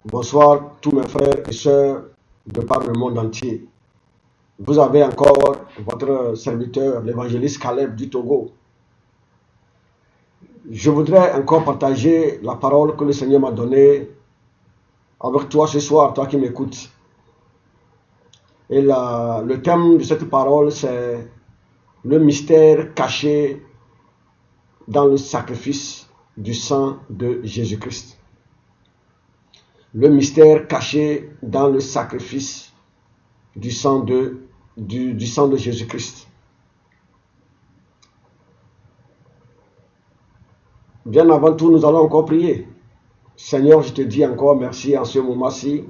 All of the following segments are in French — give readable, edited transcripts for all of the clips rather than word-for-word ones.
Bonsoir tous mes frères et sœurs de par le monde entier. Vous avez encore votre serviteur, l'évangéliste Caleb du Togo. Je voudrais encore partager la parole que le Seigneur m'a donnée avec toi ce soir, toi qui m'écoutes. Et le thème de cette parole, c'est le mystère caché dans le sacrifice du sang de Jésus-Christ. Le mystère caché dans le sacrifice du sang de Jésus-Christ. Bien avant tout, nous allons encore prier. Seigneur, je te dis encore merci en ce moment-ci.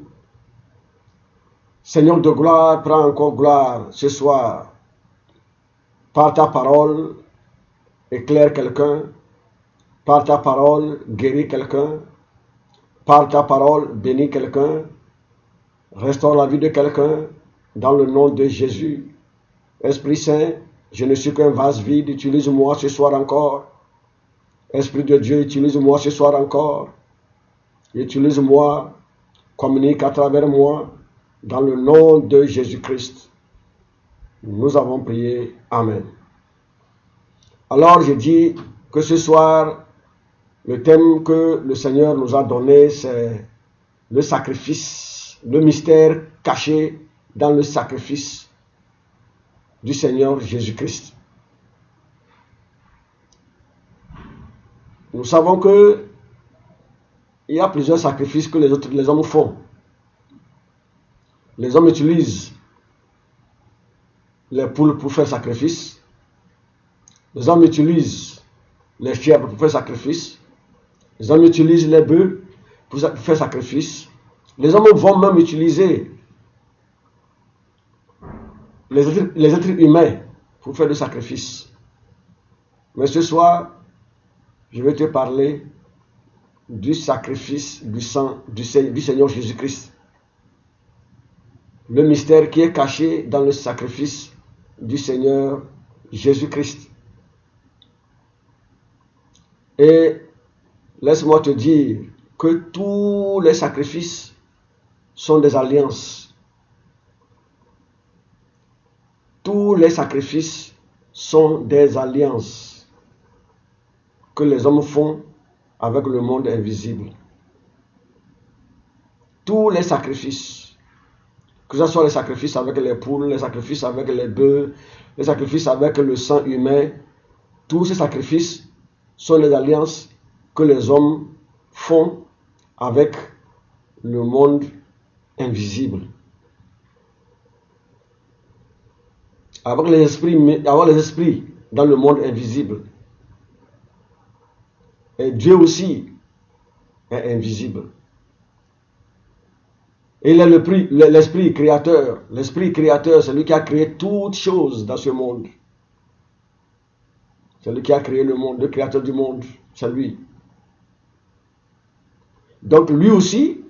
Seigneur de gloire, prends encore gloire ce soir. Par ta parole, éclaire quelqu'un. Par ta parole, guéris quelqu'un. Par ta parole, bénis quelqu'un. Restaure la vie de quelqu'un. Dans le nom de Jésus. Esprit Saint, je ne suis qu'un vase vide. Utilise-moi ce soir encore. Esprit de Dieu, utilise-moi ce soir encore. Utilise-moi, communique à travers moi, dans le nom de Jésus-Christ. Nous avons prié. Amen. Alors, je dis que ce soir, le thème que le Seigneur nous a donné, c'est le sacrifice, le mystère caché dans le sacrifice du Seigneur Jésus-Christ. Nous savons que il y a plusieurs sacrifices que les hommes font. Les hommes utilisent les poules pour faire sacrifice. Les hommes utilisent les chèvres pour faire sacrifice. Les hommes utilisent les bœufs pour faire sacrifice. Les hommes vont même utiliser les êtres humains pour faire le sacrifice. Mais ce soir, je vais te parler du sacrifice du sang du Seigneur Jésus-Christ. Le mystère qui est caché dans le sacrifice du Seigneur Jésus-Christ. Et laisse-moi te dire que tous les sacrifices sont des alliances. Tous les sacrifices sont des alliances que les hommes font avec le monde invisible. Tous les sacrifices, que ce soit les sacrifices avec les poules, les sacrifices avec les bœufs, les sacrifices avec le sang humain, tous ces sacrifices sont les alliances que les hommes font avec le monde invisible. Avec les esprits dans le monde invisible. Et Dieu aussi est invisible. Et il est l'esprit créateur. L'esprit créateur, c'est lui qui a créé toutes choses dans ce monde. C'est lui qui a créé le monde, le créateur du monde. C'est lui. Donc lui aussi,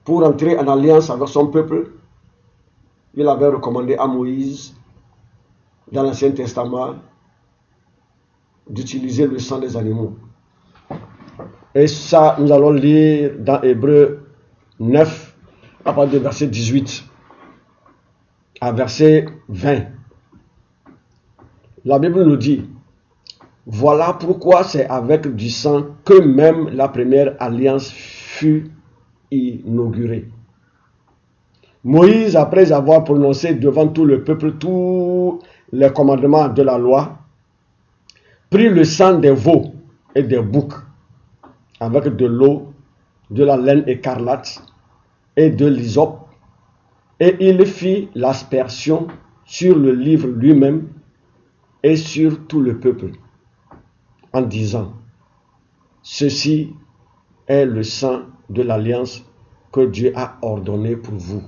pour entrer en alliance avec son peuple, il avait recommandé à Moïse, dans l'Ancien Testament, d'utiliser le sang des animaux. Et ça, nous allons lire dans Hébreux 9, à partir du verset 18 à verset 20. La Bible nous dit, voilà pourquoi c'est avec du sang que même la première alliance fut inaugurée. Moïse, après avoir prononcé devant tout le peuple tous les commandements de la loi, prit le sang des veaux et des boucs avec de l'eau, de la laine écarlate et de l'hysope, et il fit l'aspersion sur le livre lui-même et sur tout le peuple, en disant, ceci est le sang de l'alliance que Dieu a ordonné pour vous.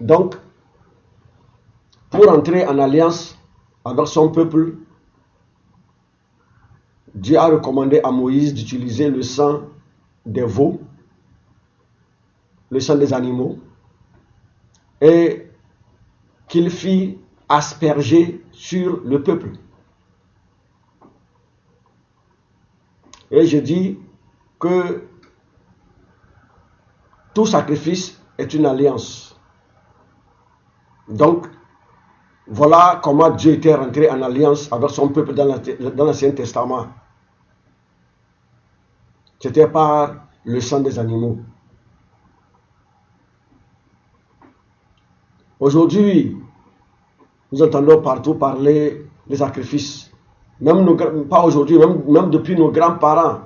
Donc, pour entrer en alliance avec son peuple, Dieu a recommandé à Moïse d'utiliser le sang des veaux, le sang des animaux, et qu'il fit asperger sur le peuple. Et je dis que tout sacrifice est une alliance. Donc, voilà comment Dieu était rentré en alliance avec son peuple dans l'Ancien Testament. C'était par le sang des animaux. Aujourd'hui, nous entendons partout parler des sacrifices. Même pas aujourd'hui, même depuis nos grands-parents,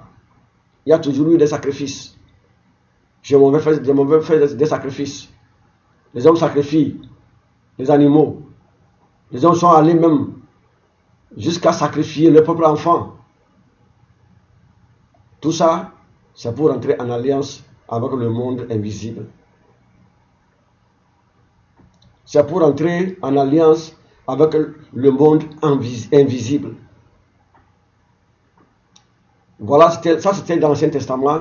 il y a toujours eu des sacrifices. Je m'en vais faire des sacrifices. Les hommes sacrifient les animaux. Les hommes sont allés même jusqu'à sacrifier leur propre enfant. Tout ça, c'est pour entrer en alliance avec le monde invisible. C'est pour entrer en alliance avec le monde invisible. Voilà, ça c'était dans l'Ancien Testament.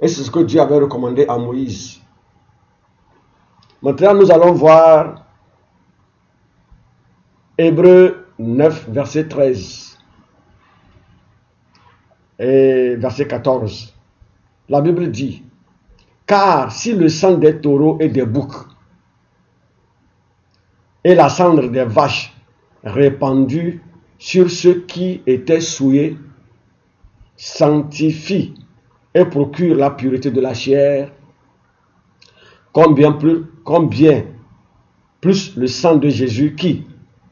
Et c'est ce que Dieu avait recommandé à Moïse. Maintenant, nous allons voir Hébreux 9, verset 13 et verset 14. La Bible dit, « Car si le sang des taureaux et des boucs et la cendre des vaches répandue sur ceux qui étaient souillés sanctifie et procure la pureté de la chair, combien plus le sang de Jésus qui,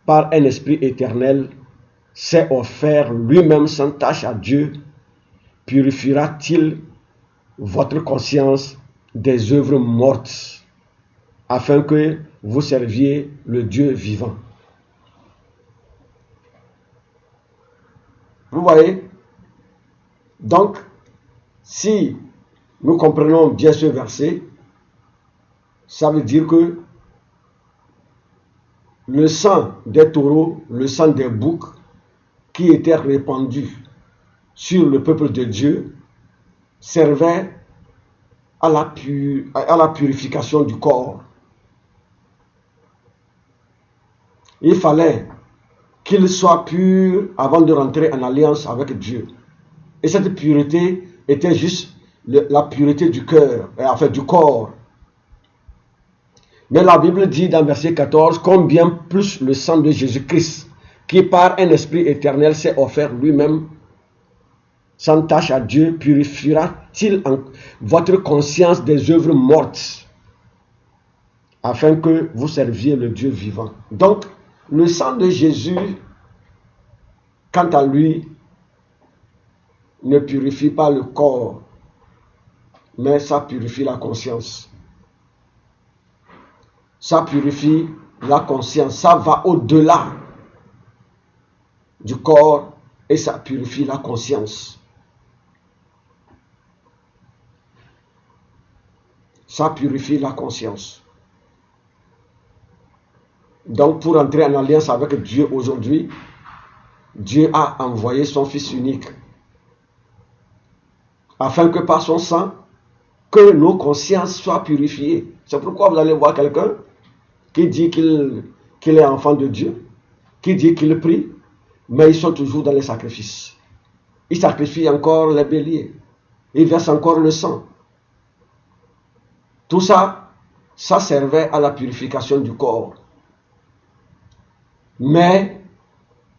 par un esprit éternel, s'est offert lui-même sans tache à Dieu, purifiera-t-il votre conscience des œuvres mortes, afin que vous serviez le Dieu vivant. » Vous voyez? Donc, si nous comprenons bien ce verset, ça veut dire que le sang des taureaux, le sang des boucs, qui était répandu sur le peuple de Dieu, servait à la purification du corps. Il fallait qu'il soit pur avant de rentrer en alliance avec Dieu. Et cette pureté était juste la pureté du cœur, enfin du corps. Mais la Bible dit dans verset 14, combien plus le sang de Jésus-Christ, qui par un esprit éternel s'est offert lui-même sans tache à Dieu, purifiera-t-il votre conscience des œuvres mortes, afin que vous serviez le Dieu vivant. Donc, le sang de Jésus, quant à lui, ne purifie pas le corps, mais ça purifie la conscience. Ça purifie la conscience, ça va au-delà du corps et ça purifie la conscience. Ça purifie la conscience. Donc pour entrer en alliance avec Dieu aujourd'hui, Dieu a envoyé son Fils unique afin que par son sang, que nos consciences soient purifiées. C'est pourquoi vous allez voir quelqu'un qui dit qu'il est enfant de Dieu, qui dit qu'il prie, mais ils sont toujours dans les sacrifices. Ils sacrifient encore les béliers, ils versent encore le sang. Tout ça, ça servait à la purification du corps. Mais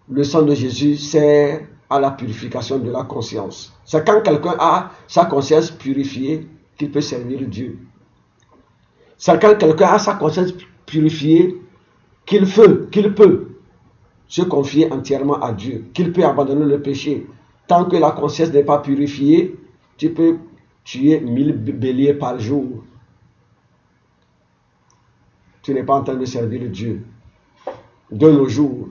le sang de Jésus sert à la purification de la conscience. C'est quand quelqu'un a sa conscience purifiée qu'il peut servir Dieu. C'est quand quelqu'un a sa conscience purifiée qu'il peut se confier entièrement à Dieu, qu'il peut abandonner le péché. Tant que la conscience n'est pas purifiée, tu peux tuer 1000 béliers par jour. Tu n'es pas en train de servir Dieu. De nos jours,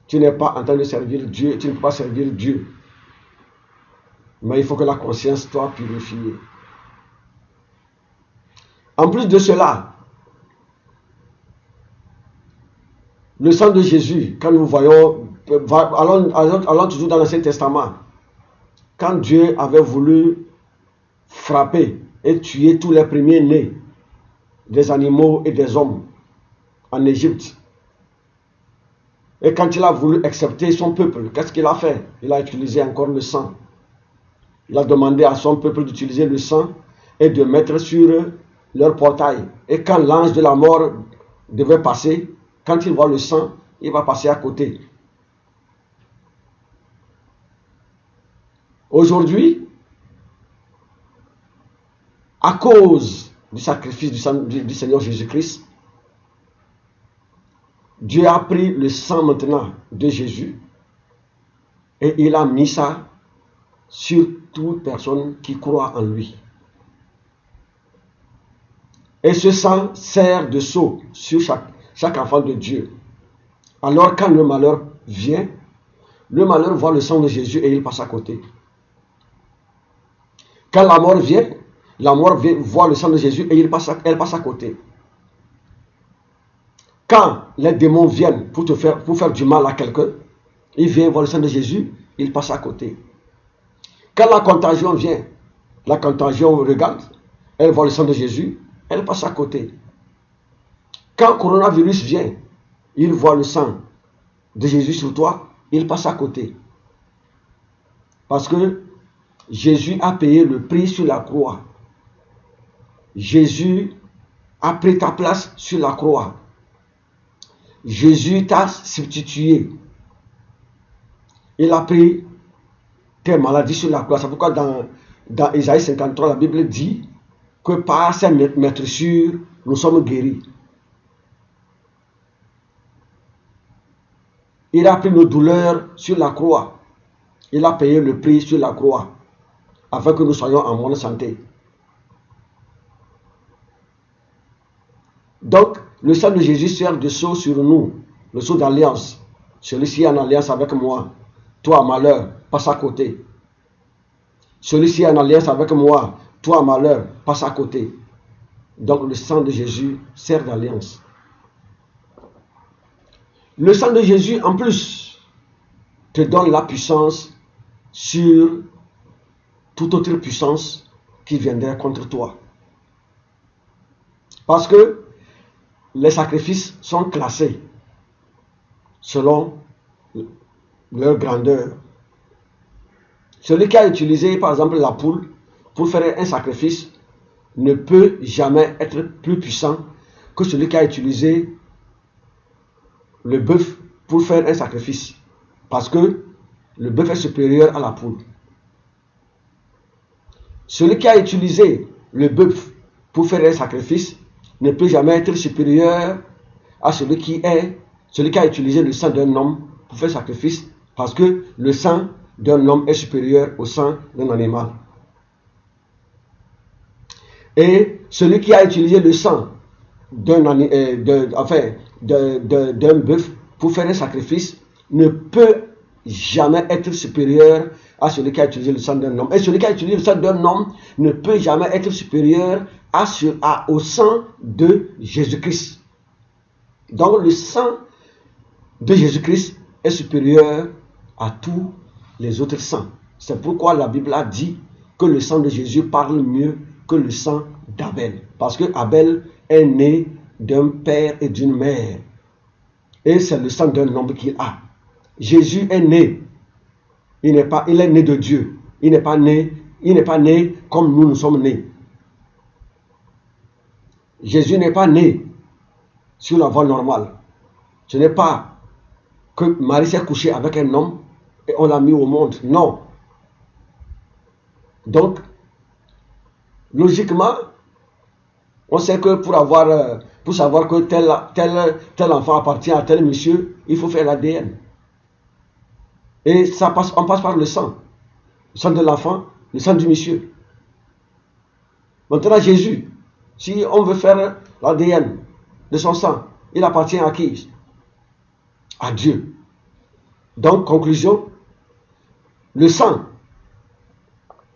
tu n'es pas en train de servir Dieu, tu ne peux pas servir Dieu. Mais il faut que la conscience soit purifiée. En plus de cela, le sang de Jésus, quand nous voyons, allons toujours dans l'Ancien Testament, quand Dieu avait voulu frapper et tuer tous les premiers-nés des animaux et des hommes en Égypte, et quand il a voulu accepter son peuple, qu'est-ce qu'il a fait? Il a utilisé encore le sang. Il a demandé à son peuple d'utiliser le sang et de mettre sur leur portail. Et quand l'ange de la mort devait passer, quand il voit le sang, il va passer à côté. Aujourd'hui, à cause du sacrifice du Seigneur Jésus-Christ, Dieu a pris le sang maintenant de Jésus et il a mis ça sur toute personne qui croit en lui. Et ce sang sert de sceau sur chaque enfant de Dieu. Alors quand le malheur vient, le malheur voit le sang de Jésus et il passe à côté. Quand la mort vient, voit le sang de Jésus et elle passe à côté. Quand les démons viennent pour faire du mal à quelqu'un, ils viennent voir le sang de Jésus, ils passent à côté. Quand la contagion vient, la contagion regarde, elle voit le sang de Jésus, elle passe à côté. Quand le coronavirus vient, il voit le sang de Jésus sur toi, il passe à côté. Parce que Jésus a payé le prix sur la croix. Jésus a pris ta place sur la croix. Jésus t'a substitué. Il a pris tes maladies sur la croix. C'est pourquoi dans Isaïe 53, la Bible dit que par ses meurtrissures, nous sommes guéris. Il a pris nos douleurs sur la croix. Il a payé le prix sur la croix afin que nous soyons en bonne santé. Donc, le sang de Jésus sert de sceau sur nous, le sceau d'alliance. Celui-ci est en alliance avec moi. Toi, malheur, passe à côté. Celui-ci est en alliance avec moi. Toi, malheur, passe à côté. Donc, le sang de Jésus sert d'alliance. Le sang de Jésus, en plus, te donne la puissance sur toute autre puissance qui viendrait contre toi. Parce que les sacrifices sont classés selon leur grandeur. Celui qui a utilisé, par exemple, la poule pour faire un sacrifice ne peut jamais être plus puissant que celui qui a utilisé le bœuf pour faire un sacrifice. Parce que le bœuf est supérieur à la poule. Celui qui a utilisé le bœuf pour faire un sacrifice ne peut jamais être supérieur à celui qui a utilisé le sang d'un homme pour faire sacrifice, parce que le sang d'un homme est supérieur au sang d'un animal. Et celui qui a utilisé le sang d'un bœuf pour faire un sacrifice ne peut jamais être supérieur à celui qui a utilisé le sang d'un homme. Et celui qui a utilisé le sang d'un homme ne peut jamais être supérieur au sang de Jésus-Christ. Donc le sang de Jésus-Christ est supérieur à tous les autres sangs. C'est pourquoi la Bible a dit que le sang de Jésus parle mieux que le sang d'Abel. Parce que Abel est né d'un père et d'une mère. Et c'est le sang d'un homme qu'il a. Jésus est né. Il est né de Dieu. Il n'est pas né comme nous sommes nés. Jésus n'est pas né sur la voie normale. Ce n'est pas que Marie s'est couchée avec un homme et on l'a mis au monde. Non. Donc, logiquement, on sait que pour savoir que tel enfant appartient à tel monsieur, il faut faire l'ADN. Et on passe par le sang. Le sang de l'enfant, le sang du monsieur. Maintenant, Jésus, si on veut faire l'ADN de son sang, il appartient à qui? À Dieu. Donc, conclusion, le sang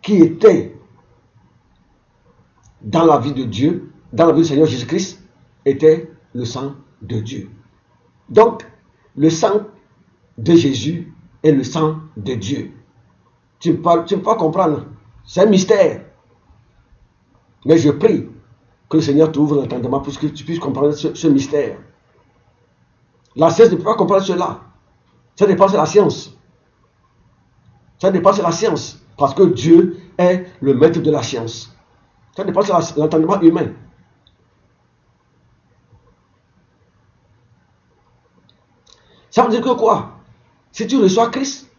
qui était dans la vie de Dieu, dans la vie du Seigneur Jésus-Christ, était le sang de Dieu. Donc, le sang de Jésus est le sang de Dieu. Tu ne peux pas comprendre. C'est un mystère. Mais je prie que le Seigneur t'ouvre l'entendement pour que tu puisses comprendre ce mystère. La science ne peut pas comprendre cela. Ça dépasse la science. Ça dépasse la science. Parce que Dieu est le maître de la science. Ça dépasse l'entendement humain. Ça veut dire que quoi? Si tu reçois Christ,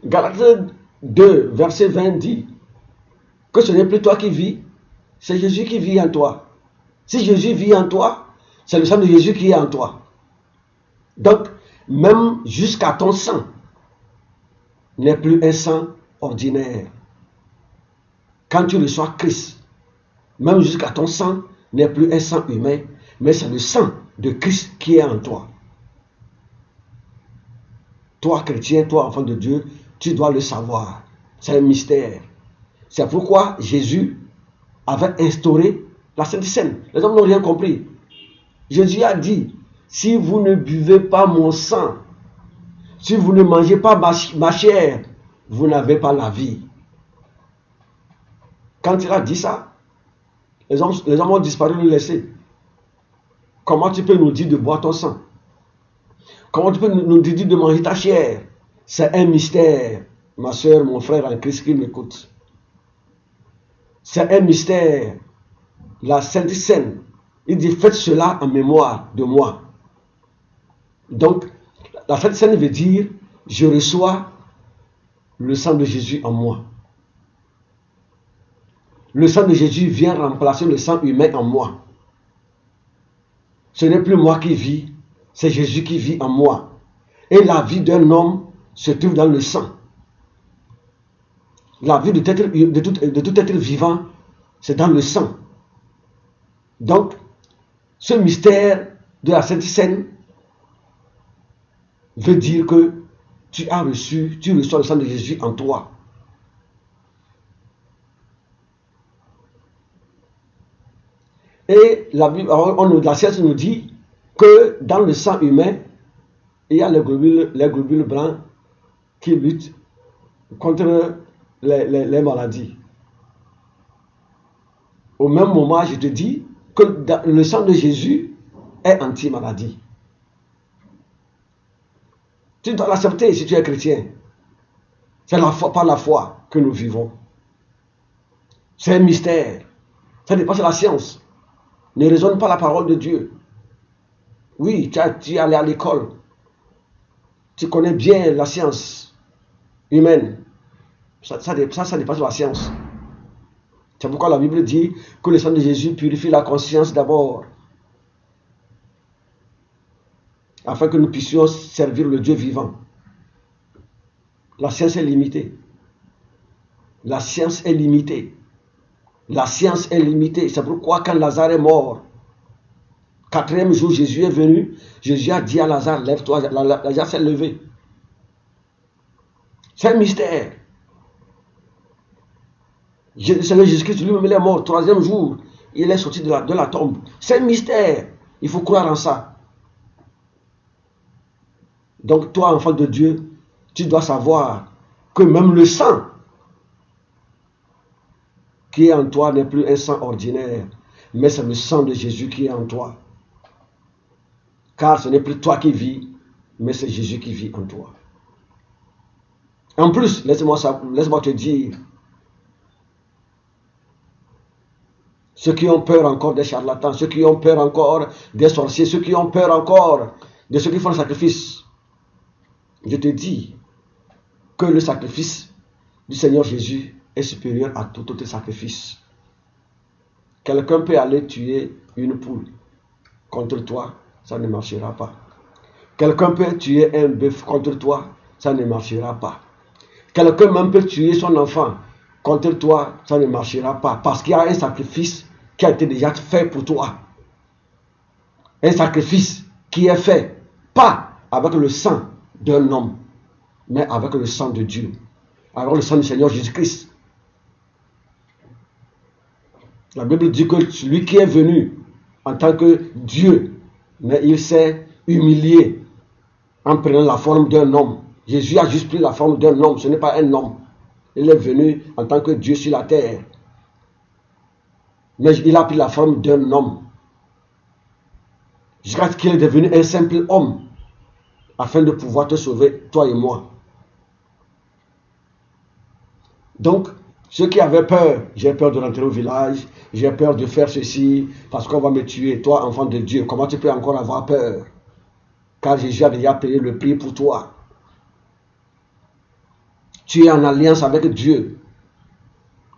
Galates 2, verset 20 dit que ce n'est plus toi qui vis, c'est Jésus qui vit en toi. Si Jésus vit en toi, c'est le sang de Jésus qui est en toi. Donc, même jusqu'à ton sang n'est plus un sang ordinaire. Quand tu reçois Christ, même jusqu'à ton sang n'est plus un sang humain, mais c'est le sang de Christ qui est en toi. Toi, chrétien, toi, enfant de Dieu, tu dois le savoir. C'est un mystère. C'est pourquoi Jésus avait instauré la Sainte Seine. Les hommes n'ont rien compris. Jésus a dit, si vous ne buvez pas mon sang, si vous ne mangez pas ma chair, vous n'avez pas la vie. Quand il a dit ça, les hommes ont disparu, le laisser. Comment tu peux nous dire de boire ton sang? Comment tu peux nous dire de manger ta chair? C'est un mystère, ma soeur, mon frère en Christ qui m'écoute. C'est un mystère. La Sainte Seine, il dit faites cela en mémoire de moi. Donc, la Sainte Seine veut dire je reçois le sang de Jésus en moi. Le sang de Jésus vient remplacer le sang humain en moi. Ce n'est plus moi qui vis, c'est Jésus qui vit en moi. Et la vie d'un homme se trouve dans le sang. La vie de tout être vivant, c'est dans le sang. Donc, ce mystère de la Sainte Seine veut dire que tu reçois le sang de Jésus en toi. Et la science nous dit que dans le sang humain, il y a les globules blancs qui luttent contre les maladies. Au même moment, je te dis que le sang de Jésus est anti-maladie. Tu dois l'accepter si tu es chrétien. C'est par la foi que nous vivons. C'est un mystère. Ça dépasse la science. Ne raisonne pas la parole de Dieu. Oui, tu es allé à l'école. Tu connais bien la science humaine. Ça dépasse la science. C'est pourquoi la Bible dit que le sang de Jésus purifie la conscience d'abord. Afin que nous puissions servir le Dieu vivant. La science est limitée. La science est limitée. La science est limitée. C'est pourquoi quand Lazare est mort, 4e jour, Jésus est venu. Jésus a dit à Lazare, lève-toi. Lazare s'est levé. C'est un mystère. Le Seigneur Jésus-Christ lui-même est mort. 3e jour, il est sorti de la tombe. C'est un mystère. Il faut croire en ça. Donc toi, enfant de Dieu, tu dois savoir que même le sang qui est en toi n'est plus un sang ordinaire, mais c'est le sang de Jésus qui est en toi. Car ce n'est plus toi qui vis, mais c'est Jésus qui vit en toi. En plus, laisse-moi te dire, ceux qui ont peur encore des charlatans, ceux qui ont peur encore des sorciers, ceux qui ont peur encore de ceux qui font le sacrifice, je te dis que le sacrifice du Seigneur Jésus est supérieur à tout autre sacrifice. Quelqu'un peut aller tuer une poule contre toi, ça ne marchera pas. Quelqu'un peut tuer un bœuf contre toi, ça ne marchera pas. Quelqu'un même peut tuer son enfant contre toi, ça ne marchera pas. Parce qu'il y a un sacrifice qui a été déjà fait pour toi. Un sacrifice qui est fait, pas avec le sang d'un homme, mais avec le sang de Dieu, avec le sang du Seigneur Jésus-Christ. La Bible dit que celui qui est venu en tant que Dieu, mais il s'est humilié en prenant la forme d'un homme. Jésus a juste pris la forme d'un homme, ce n'est pas un homme. Il est venu en tant que Dieu sur la terre. Mais il a pris la forme d'un homme. Jusqu'à ce qu'il est devenu un simple homme, afin de pouvoir te sauver, toi et moi. Donc, Ceux qui avaient peur, j'ai peur de rentrer au village, j'ai peur de faire ceci, parce qu'on va me tuer. Toi, enfant de Dieu, comment tu peux encore avoir peur? Car Jésus a déjà payé le prix pour toi. Tu es en alliance avec Dieu.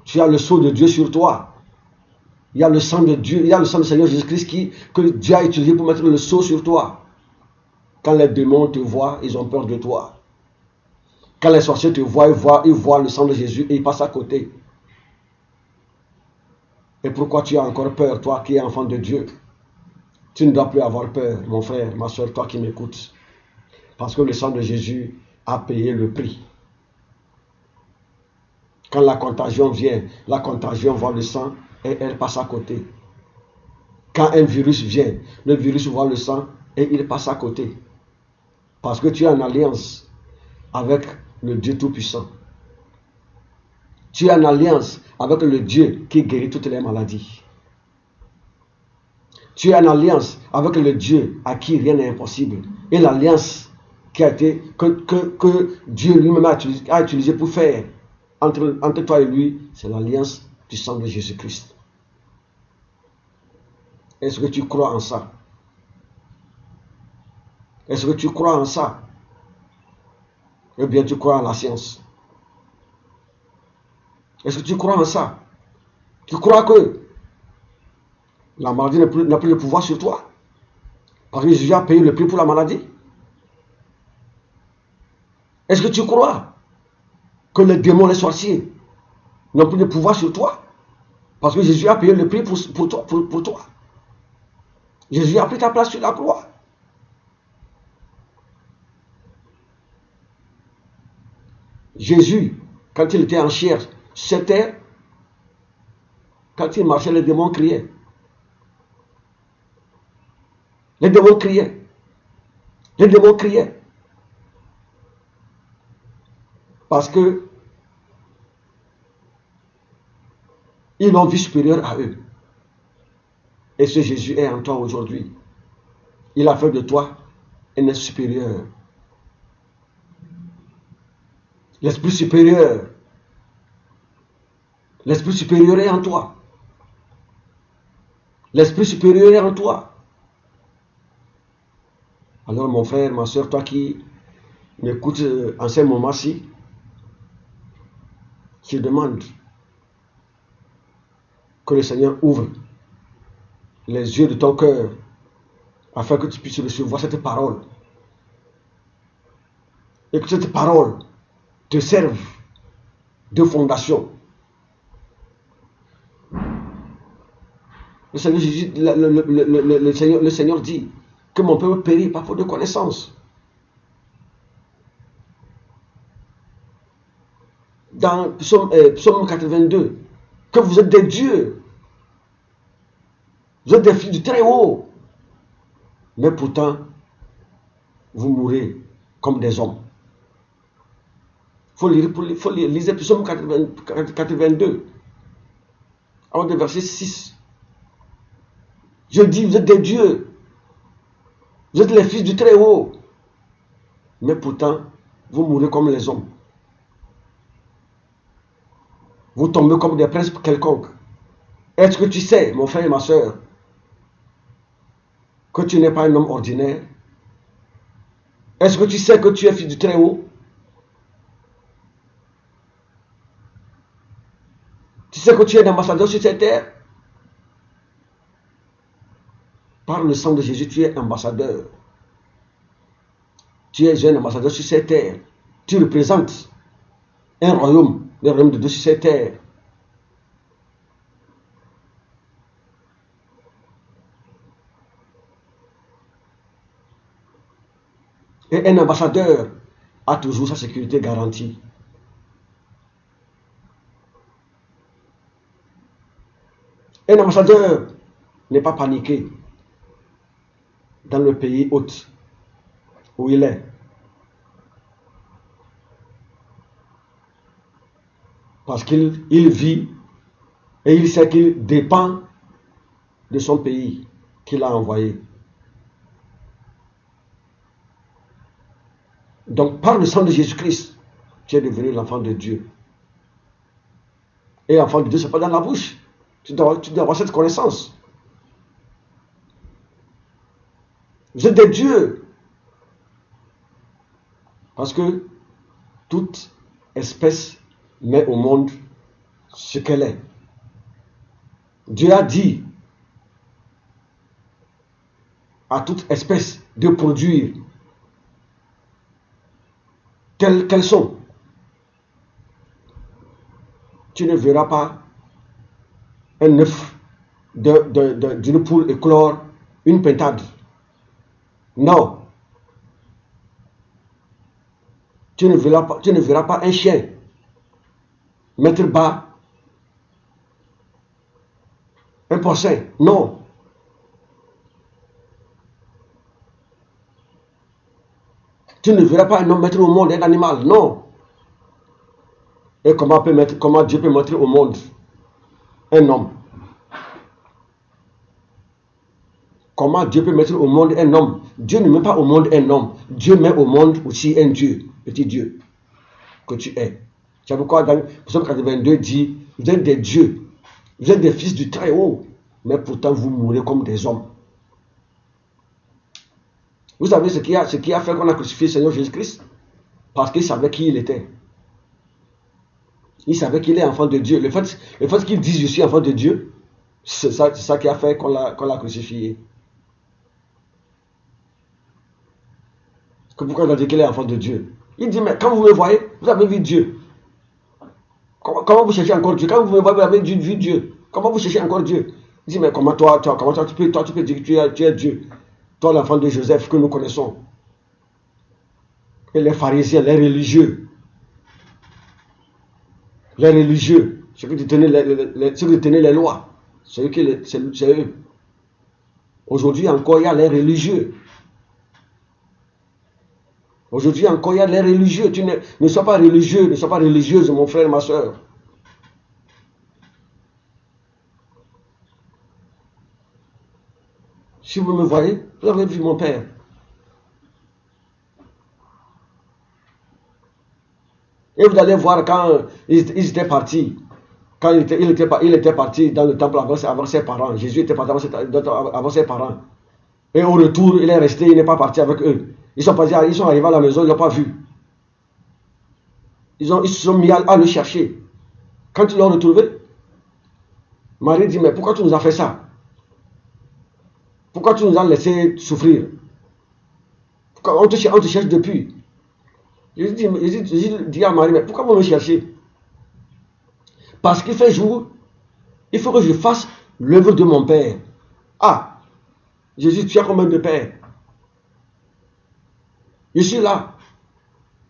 Tu as le sceau de Dieu sur toi. Il y a le sang de Dieu, il y a le sang du Seigneur Jésus-Christ que Dieu a utilisé pour mettre le sceau sur toi. Quand les démons te voient, ils ont peur de toi. Quand les sorciers te voient, ils voient le sang de Jésus et ils passent à côté. Et pourquoi tu as encore peur, toi qui es enfant de Dieu? Tu ne dois plus avoir peur, mon frère, ma soeur, toi qui m'écoutes. Parce que le sang de Jésus a payé le prix. Quand la contagion voit le sang et elle passe à côté. Quand un virus vient, le virus voit le sang et il passe à côté. Parce que tu es en alliance avec le Dieu Tout-Puissant. Tu es en alliance avec le Dieu qui guérit toutes les maladies. Tu es en alliance avec le Dieu à qui rien n'est impossible. Et l'alliance que Dieu lui-même a utilisé pour faire entre toi et lui, c'est l'alliance du sang de Jésus-Christ. Est-ce que tu crois en ça? Est-ce que tu crois en ça? Ou bien tu crois en la science? Est-ce que tu crois en ça? Tu crois que la maladie n'a plus de pouvoir sur toi? Parce que Jésus a payé le prix pour la maladie? Est-ce que tu crois que les démons, les sorciers n'ont plus de pouvoir sur toi? Parce que Jésus a payé le prix pour toi. Jésus a pris ta place sur la croix. Jésus, quand il était en chair, c'était quand il marchait, les démons criaient. Les démons criaient. Les démons criaient. Parce que ils l'ont vu supérieur à eux. Et ce Jésus est en toi aujourd'hui. Il a fait de toi un être supérieur. L'esprit supérieur. L'esprit supérieur est en toi. L'esprit supérieur est en toi. Alors mon frère, ma soeur, toi qui m'écoutes en ce moment-ci, je demande que le Seigneur ouvre les yeux de ton cœur afin que tu puisses recevoir cette parole. Et que cette parole te serve de fondation. Le Seigneur dit que mon peuple périt par faute de connaissance. Dans Psaume 82, que vous êtes des dieux, vous êtes des fils du Très-Haut, mais pourtant, vous mourrez comme des hommes. Il faut lire Psaume 82, avant de verset 6. Je dis, vous êtes des dieux, vous êtes les fils du Très-Haut, mais pourtant, vous mourrez comme les hommes. Vous tombez comme des princes quelconques. Est-ce que tu sais, mon frère et ma soeur, que tu n'es pas un homme ordinaire? Est-ce que tu sais que tu es fils du Très-Haut? Tu sais que tu es un ambassadeur sur cette terre? Par le sang de Jésus, tu es ambassadeur. Tu es un ambassadeur sur cette terre. Tu représentes un royaume, le royaume de Dieu sur cette terre. Et un ambassadeur a toujours sa sécurité garantie. Un ambassadeur n'est pas paniqué dans le pays hôte où il est. Parce qu'il vit et il sait qu'il dépend de son pays qu'il a envoyé. Donc, par le sang de Jésus-Christ, tu es devenu l'enfant de Dieu. Et enfant de Dieu, ce n'est pas dans la bouche. Tu dois avoir cette connaissance. Vous êtes des dieux. Parce que toute espèce met au monde ce qu'elle est. Dieu a dit à toute espèce de produire telles qu'elles sont. Tu ne verras pas un œuf d'une poule éclore une pintade. Non. Tu ne verras pas un chien mettre bas un porcin. Non. Tu ne verras pas un homme mettre au monde un animal. Non. Et comment Dieu peut mettre au monde un homme? Comment Dieu peut mettre au monde un homme? Dieu ne met pas au monde un homme. Dieu met au monde aussi un Dieu, petit Dieu, que tu es. C'est pourquoi dans Psaume 82 dit, vous êtes des dieux, vous êtes des fils du Très-Haut, mais pourtant vous mourrez comme des hommes. Vous savez ce qui a fait qu'on a crucifié le Seigneur Jésus-Christ? Parce qu'il savait qui il était. Il savait qu'il est enfant de Dieu. Le fait qu'il dise je suis enfant de Dieu, c'est ça qui a fait qu'on l'a crucifié. Pourquoi il a dit qu'il est enfant de Dieu? Il dit, mais quand vous me voyez, vous avez vu Dieu. Comment vous cherchez encore Dieu? Quand vous me voyez, vous avez vu Dieu. Comment vous cherchez encore Dieu? Il dit, mais comment toi tu peux dire que tu es Dieu? Toi, l'enfant de Joseph que nous connaissons. Et les pharisiens, les religieux. Les religieux, ceux qui tenaient les lois. C'est eux. Aujourd'hui encore, il y a les religieux. Aujourd'hui encore, il y a les religieux. Tu ne sois pas religieux, ne sois pas religieuse, mon frère, ma soeur. Si vous me voyez, vous avez vu mon père. Et vous allez voir quand ils étaient partis. Quand il était parti dans le temple avant ses parents. Jésus était parti avant ses parents. Et au retour, il est resté, il n'est pas parti avec eux. Ils sont arrivés à la maison, ils ne l'ont pas vu. Ils se sont mis à le chercher. Quand ils l'ont retrouvé, Marie dit, mais pourquoi tu nous as fait ça? Pourquoi tu nous as laissé souffrir? Pourquoi on te cherche depuis? Jésus dit à Marie, mais pourquoi vous me cherchez? Parce qu'il fait jour, il faut que je fasse l'œuvre de mon Père. Ah, Jésus, tu as combien de pères? Je suis là.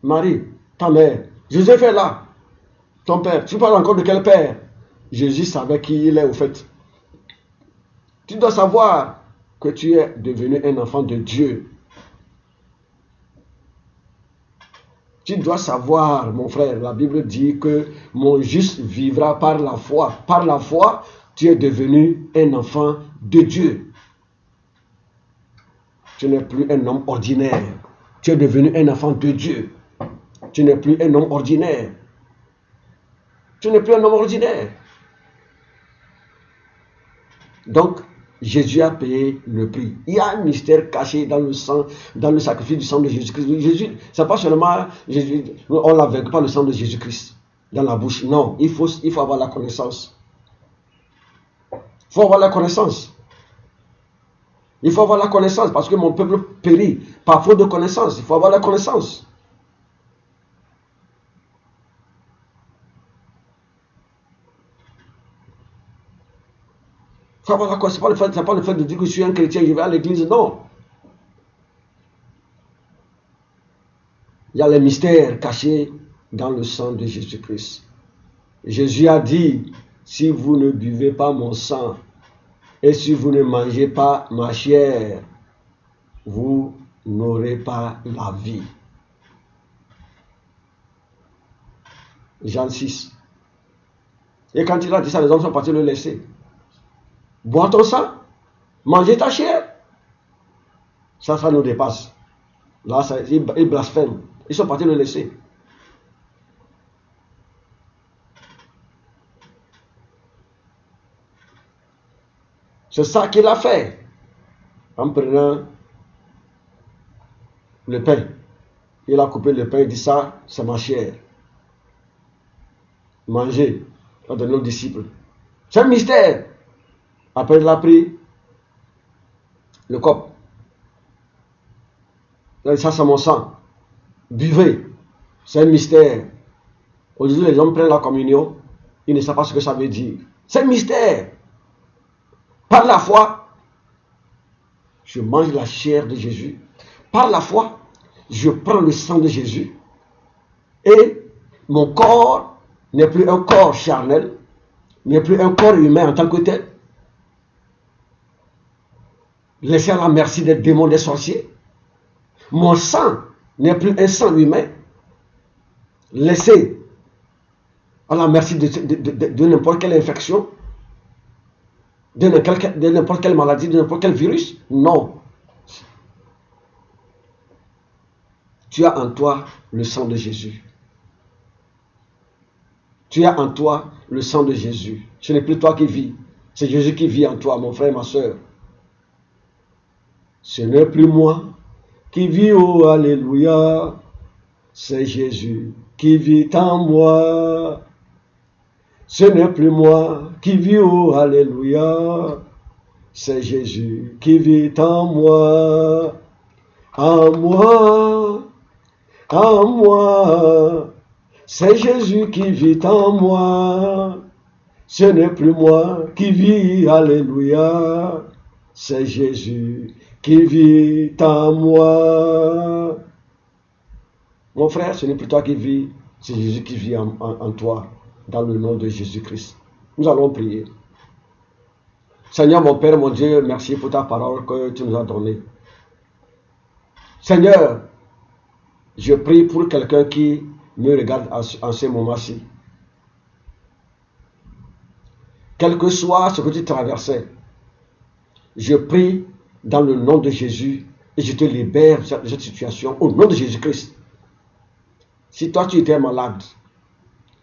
Marie, ta mère. Joseph est là. Ton père. Tu parles encore de quel père? Jésus savait qui il est au fait. Tu dois savoir que tu es devenu un enfant de Dieu. Tu dois savoir, mon frère, la Bible dit que mon juste vivra par la foi. Par la foi, tu es devenu un enfant de Dieu. Tu n'es plus un homme ordinaire. Tu es devenu un enfant de Dieu. Tu n'es plus un homme ordinaire. Tu n'es plus un homme ordinaire. Donc, Jésus a payé le prix. Il y a un mystère caché dans le sang, dans le sacrifice du sang de Jésus-Christ. Jésus, c'est pas seulement Jésus, on l'a vaincu par le sang de Jésus-Christ dans la bouche. Non, il faut avoir la connaissance. Il faut avoir la connaissance. Il faut avoir la connaissance parce que mon peuple périt par faute de connaissance. Il faut avoir la connaissance. Ce n'est pas le fait de dire que je suis un chrétien, je vais à l'église, non. Il y a les mystères cachés dans le sang de Jésus-Christ. Jésus a dit, si vous ne buvez pas mon sang et si vous ne mangez pas ma chair, vous n'aurez pas la vie. Jean 6. Et quand il a dit ça, les hommes sont partis le laisser. Bois ton sang, manger ta chair. Ça nous dépasse. Là, ils blasphèment. Ils, Ils sont partis le laisser. C'est ça qu'il a fait. En prenant le pain. Il a coupé le pain et dit ça, c'est ma chair. Mangez. Il a donné aux disciples. C'est un mystère. Après, il a pris le cop. Il a dit ça, c'est mon sang. Buvez. C'est un mystère. Aujourd'hui, les hommes prennent la communion. Ils ne savent pas ce que ça veut dire. C'est un mystère. Par la foi, je mange la chair de Jésus. Par la foi, je prends le sang de Jésus. Et mon corps n'est plus un corps charnel, n'est plus un corps humain en tant que tel, laissé à la merci des démons, des sorciers. Mon sang n'est plus un sang humain, laissé à la merci de n'importe quelle infection, de n'importe quelle maladie, de n'importe quel virus. Non. Tu as en toi le sang de Jésus. Tu as en toi le sang de Jésus. Ce n'est plus toi qui vis. C'est Jésus qui vit en toi, mon frère et ma soeur. Ce n'est plus moi qui vis, oh alléluia. C'est Jésus qui vit en moi. Ce n'est plus moi qui vis, oh alléluia. C'est Jésus qui vit en moi. En moi. En moi. C'est Jésus qui vit en moi. Ce n'est plus moi qui vis, alléluia. C'est Jésus qui vit en moi. Mon frère, ce n'est plus toi qui vis, c'est Jésus qui vit en toi, dans le nom de Jésus-Christ. Nous allons prier. Seigneur, mon Père, mon Dieu, merci pour ta parole que tu nous as donnée. Seigneur, je prie pour quelqu'un qui me regarde en ce moment-ci. Quel que soit ce que tu traversais, je prie dans le nom de Jésus et je te libère de cette situation au nom de Jésus-Christ. Si toi tu étais malade,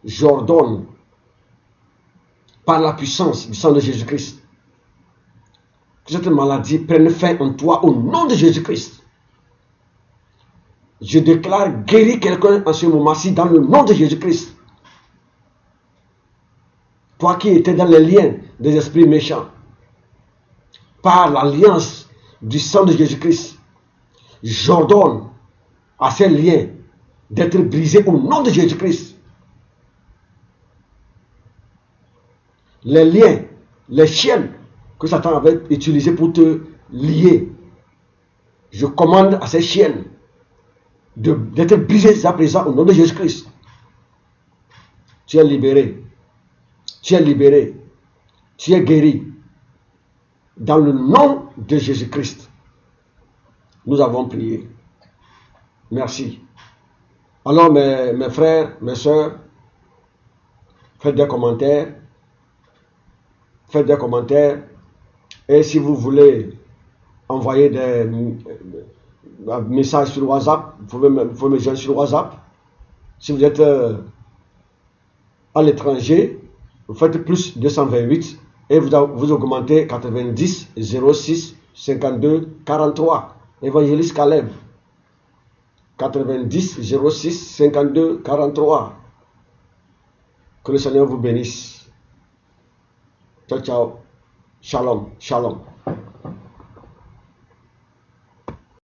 j'ordonne par la puissance du sang de Jésus-Christ que cette maladie prenne fin en toi au nom de Jésus-Christ. Je déclare guérir quelqu'un en ce moment-ci dans le nom de Jésus-Christ. Toi qui étais dans les liens des esprits méchants, par l'alliance du sang de Jésus-Christ, j'ordonne à ces liens d'être brisés au nom de Jésus-Christ. Les liens, les chaînes que Satan avait utilisées pour te lier, je commande à ces chaînes d'être brisées à présent au nom de Jésus-Christ. Tu es libéré. Tu es libéré. Tu es guéri. Dans le nom de Jésus-Christ. Nous avons prié. Merci. Alors mes frères, mes soeurs, faites des commentaires. Faites des commentaires. Et si vous voulez envoyer des messages sur WhatsApp, vous pouvez me joindre sur WhatsApp. Si vous êtes à l'étranger, vous faites plus 228 et vous augmentez 90 06 52 43. Évangéliste Caleb. 90 06 52 43. Que le Seigneur vous bénisse. Ciao, ciao. Shalom, shalom.